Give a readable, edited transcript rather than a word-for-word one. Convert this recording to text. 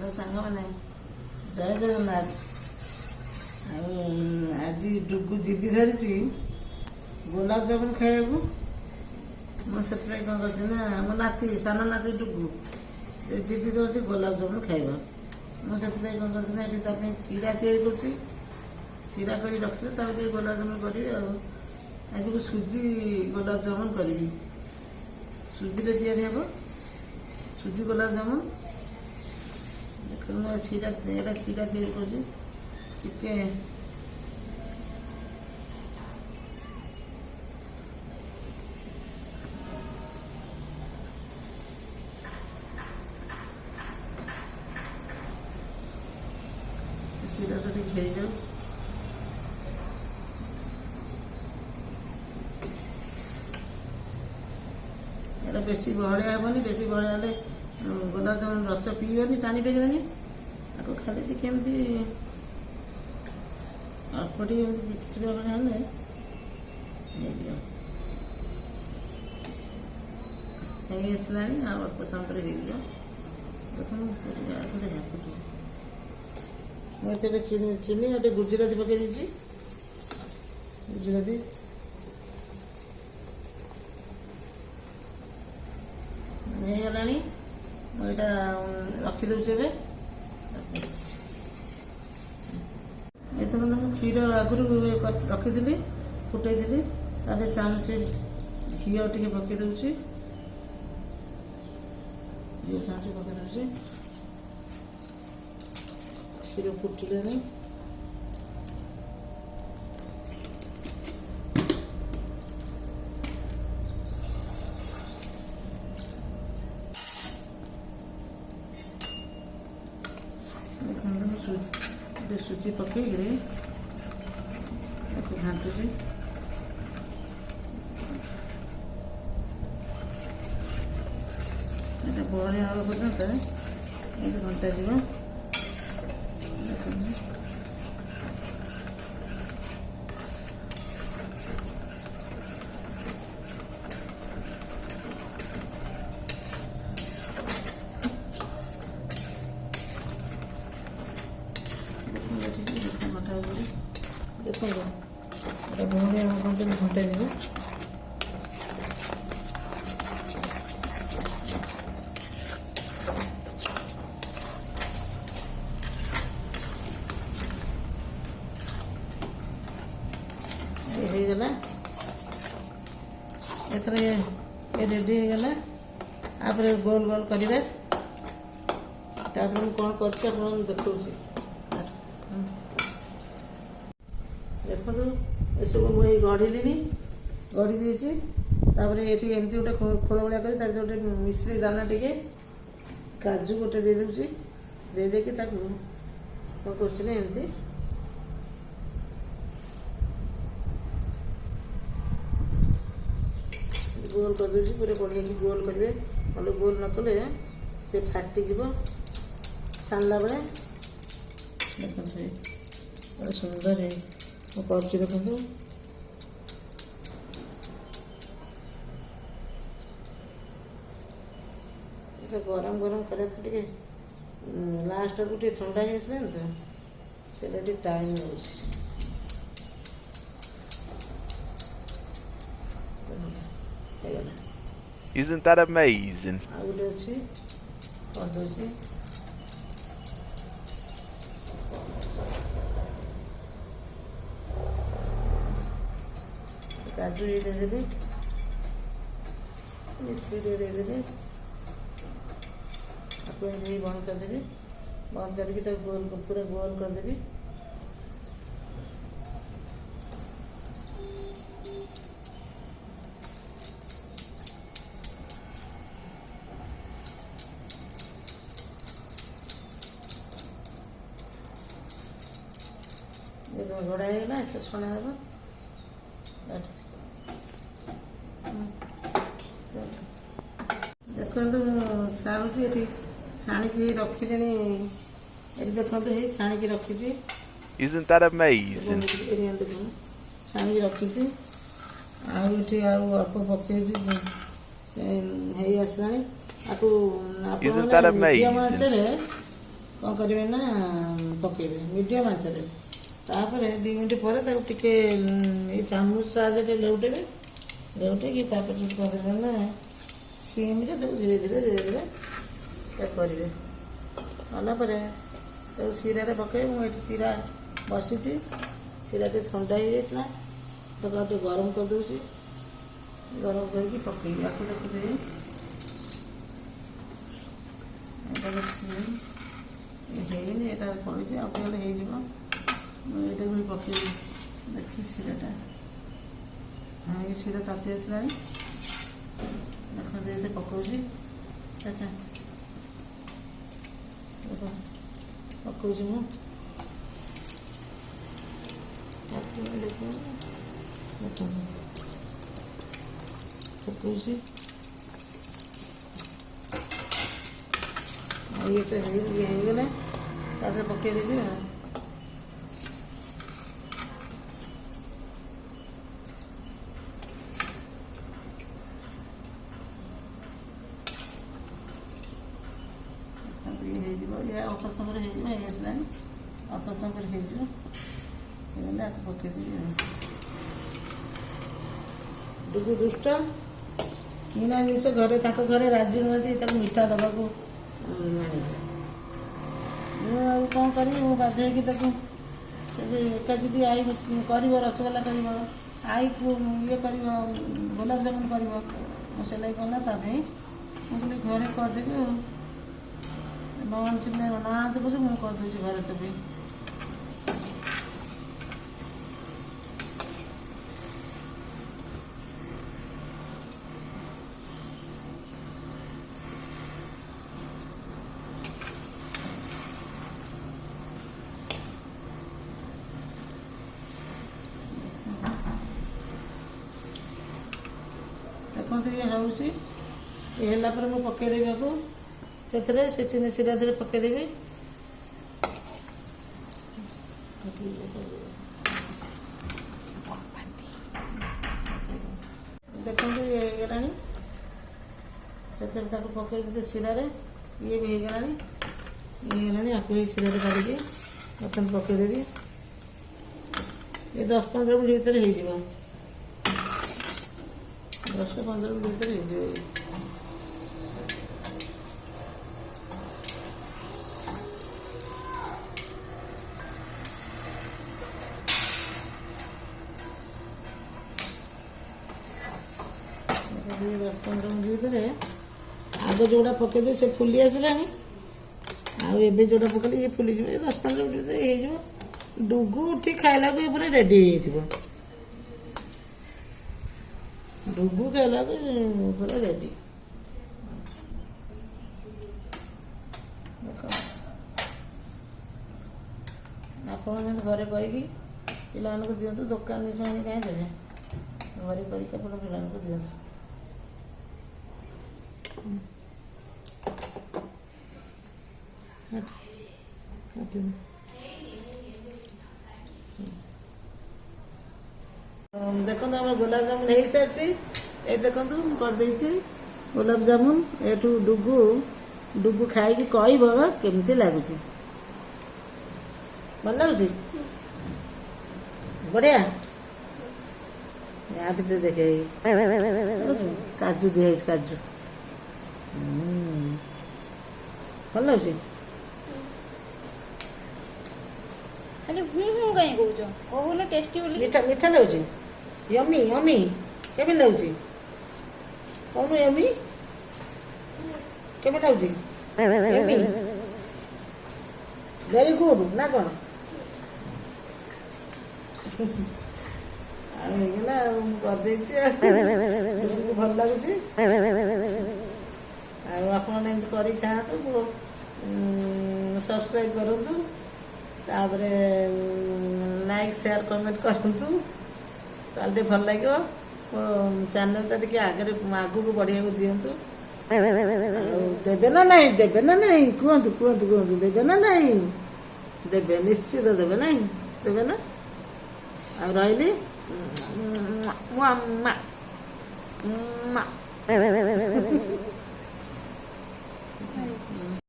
Hello सांग मैंने जय जगन्नाथ। आज डुगु जिदी धरी गोलाप जामुन खाइबू मुझे कौन कर मो नाती सान नाती डुगु से जिदी दौर गोलाप जामुन खाइब मुझे कौन कर सीरा या सीरा कर रखी गोलाप जामुन करी आज को सुजी गोलाप जामुन करी सुजी या सुजी गोलाप जामुन देख सीरा सीरा कर सीरा तो ठीक है जाओ बेसी बहड़िया हेनी बेसी बहड़िया गोलाप जामुन रस पीबनी टाणी पारे आपको खाली केमती अल्प चिपचिपा हेल्ले आसला अल्प समय देखो चीनी गोटे गुजराती पकई दी गुजराती होगा मुझा रखीदे ये तो क्षीर आगुरी रखी फुटे चामचे घी टे पकई दूसरी घी चामचे पकई दूसरी क्षीर फुटिले सुजी पकई घाटुची बहलिया हाँ पर्यटन घंटा जीव देखो बहलिया घंटे जीव होगला एथर ये रेडी होगला आप गोल गोल करेंगे कौन कर देखा देखो ये सब मुझे गढ़ी गढ़ी देती ये एमती गोटे खोल भाया कर गोटे मिश्री दाना टे काजू गोटे दे दूसरी दे देकी कौन करमती गोल कर दूसरी पूरे बढ़िया गोल करेंगे भले गोल न कले से फाटिज सानला बेले देखते सुंदर है कर देखो गरम गरम करे टे लास्ट को ठंडा हो तो से टाइम हो Isn't that amazing? काजू ये देदेवी मिश्री देदेवी आपको बंद करदेवी बंद करके गोल पूरा गोल करदेवी घोड़ा होगा छणा हम देखो छाणुची ये छाणिकी रखी देखो ये छाणिकी रखी Isn't that amazing? छाणिकी रखी अल्प पकई आसला आपको Isn't that amazing? କ'ଣ କରିବେ ନା ପକାଇବେ ମିଡ଼ିୟମ୍ ଆଞ୍ଚରେ। ତାପରେ 2 ମିନିଟ୍ ପରେ ତାକୁ ଟିକେ ଏଇ ଚାମଚ ସାହାଯ୍ୟରେ ଲେଉଟେଇବେ। ଲେଉଟେଇକି ତାପରେ ସେଠି କ'ଣ କରିବେ ନା ସିମ୍ରେ ତାକୁ ଧୀରେ ଧୀରେ ତାକୁ କରିବେ। କଲା ପରେ ତାକୁ ଶିରାରେ ପକାଇବେ। ମୁଁ ଏଠି ଶିରା ବସିଛି, ଶିରା ଟିକେ ଥଣ୍ଡା ହେଇଯାଇଥିଲା, ତାକୁ ଆଉ ଟିକେ ଗରମ କରିଦେଉଛି। ଗରମ କରିକି ପକାଇବି। ଆକୁ ଦେଖୁଛି ହେଇନି, ଏଇଟା ପଡ଼ିଛି, ଆଉ ଟିକେ ହେଇଯିବ। ମୁଁ ଏଇଟାକୁ ବି ପକାଇବି। ଦେଖି ଶିରାଟା, ହଁ ଏଇ ଶିରା ତାତି ଆସିଲାଣି। ଦେଖନ୍ତୁ ଏତେ ପକାଉଛି, ପକାଉଛି ମୁଁ। ଦେଖନ୍ତୁ ପକାଉଛି। ଆଉ ଇଏ ତ ହେଇଗଲେ ତାପରେ ପକାଇଦେବି ଆଉ। ହେଇଯିବ, ଇଏ ଅଳ୍ପ ସମୟରେ ହେଇଯିବ, ହେଇ ଆସିଲାଣି, ଅଳ୍ପ ସମୟରେ ହେଇଯିବ। ହେଇଗଲେ ଆକୁ ପକାଇଦେବି ଆଉ। ଡୁଗୁ ଦୁଷ୍ଟ, କିଣା ଜିନିଷ ଘରେ ତାଙ୍କ ଘରେ ରାଜି ନୁହନ୍ତି ତାକୁ ମିଠା ଦେବାକୁ ଆଣିକି। ମୁଁ ଆଉ କ'ଣ କରିବି, ମୁଁ ବାଧ୍ୟ ହେଇକି ତାକୁ ସେଠି ଏକା ଯଦି ଆଈ କରିବ ରସଗୋଲା କରିବ, ଆଈ ଇଏ କରିବ ଗୋଲାପଜାମୁନ କରିବ, ମୁଁ ସେଲାଇ କଲା ତା ପାଇଁ ମୁଁ କହିଲି ଘରେ କରିଦେବି ଆଉ। ନାହାନ୍ତି ବୋଲି ମୁଁ କରିଦେଉଛି ଘରେ ତ ପାଇଁ। ଦେଖନ୍ତୁ ଇଏ ହେଉଛି, ଇଏ ହେଲା ପରେ ମୁଁ ପକାଇଦେବି ଆକୁ ସେଥିରେ, ସେ ଚିନି ଶିରା ଧୀରେ ପକାଇଦେବି। ଦେଖନ୍ତୁ ଇଏ ହେଇଗଲାଣି, ସେଥିରେ ତାକୁ ପକାଇଦେବି ଶିରାରେ, ଇଏ ବି ହେଇଗଲାଣି। ଇଏ ହେଇଗଲାଣି, ଆକୁ ଏଇ ଶିରାରେ କାଢ଼ିକି ବର୍ତ୍ତମାନ ପକାଇଦେବି। ଏ 10-15 ମିନିଟ୍ ଭିତରେ ହେଇଯିବ। 10-15 ମିନିଟ୍ ଭିତରେ ହେଇଯିବ। ଇଏ 10-15 ମିନିଟ୍ ଭିତରେ ଆଗ ଯେଉଁଟା ପକାଇଦେବି ସେ ଫୁଲି ଆସିଲାଣି, ଆଉ ଏବେ ଯେଉଁଟା ପକାଇଲି ଇଏ ଫୁଲିଯିବ। ଏ 10-15 ମିନିଟ୍ ଭିତରେ ହେଇଯିବ। ଡୁଗୁ ଉଠି ଖାଇଲାକୁ ଏ ପୁରା ରେଡ଼ି ହେଇଯାଇଥିବ। ଡୁଗୁ ଖାଇଲାକୁ ପୁରା ରେଡ଼ି। ଦେଖ ଆପଣ ଘରେ କରିକି ପିଲାମାନଙ୍କୁ ଦିଅନ୍ତୁ, ଦୋକାନ ଜିନିଷ ଆଣି କାହିଁ ଦେବେ, ଘରେ କରିକି ଆପଣ ପିଲାମାନଙ୍କୁ ଦିଅନ୍ତୁ। ଦେଖନ୍ତୁ ଆମର ଗୋଲାପଜାମୁନ ହେଇସାରିଛି। ଏଠି ଦେଖନ୍ତୁ ମୁଁ କରିଦେଇଛି ଗୋଲାପଜାମୁନ। ଏଠୁ ଡୁଗୁ ଖାଇକି କହିବ କେମିତି ଲାଗୁଛି। ଭଲ ଲାଗୁଛି, ବଢ଼ିଆ। ୟା ଭିତରେ ଦେଖେ କାଜୁ ଦିଆହେଇଛି, କାଜୁ। ଭଲ ଲାଗୁଛି। ଖାଲି ହୁଁ କାହିଁ କହୁଛ, କହୁନ ଟେଷ୍ଟି ବୋଲି। ମିଠା ମିଠା ଲାଗୁଛି, ୟମି ୟମି। କେମିତି ଲାଗୁଛି କହୁନୁ, ୟମି କେମିତି ଲାଗୁଛି? ୟମି, ଭେରି ଗୁଡ୍ ନା କ'ଣ? ଆଉ ହେଇଗଲା, ଆଉ ମୁଁ କରିଦେଇଛି। ଭଲ ଲାଗୁଛି। ଆଉ ଆପଣ ଏମିତି କରିକି ଖାଆନ୍ତୁ, ସବସ୍କ୍ରାଇବ୍ କରନ୍ତୁ, ତାପରେ ଲାଇକ୍ ସେୟାର କମେଣ୍ଟ କରନ୍ତୁ, ତାହେଲେ ଟିକେ ଭଲ ଲାଗିବ। ମୋ ଚ୍ୟାନେଲଟା ଟିକେ ଆଗକୁ ବଢ଼ିବାକୁ ଦିଅନ୍ତୁ। ଆଉ ଦେବେ ନା ନାହିଁ, ଦେବେ ନା ନାହିଁ କୁହନ୍ତୁ, କୁହନ୍ତୁ, କୁହନ୍ତୁ, ଦେବେ ନା ନାହିଁ? ଦେବେ, ନିଶ୍ଚିତ ଦେବେ, ନାହିଁ ଦେବେ ନା? ଆଉ ରହିଲି।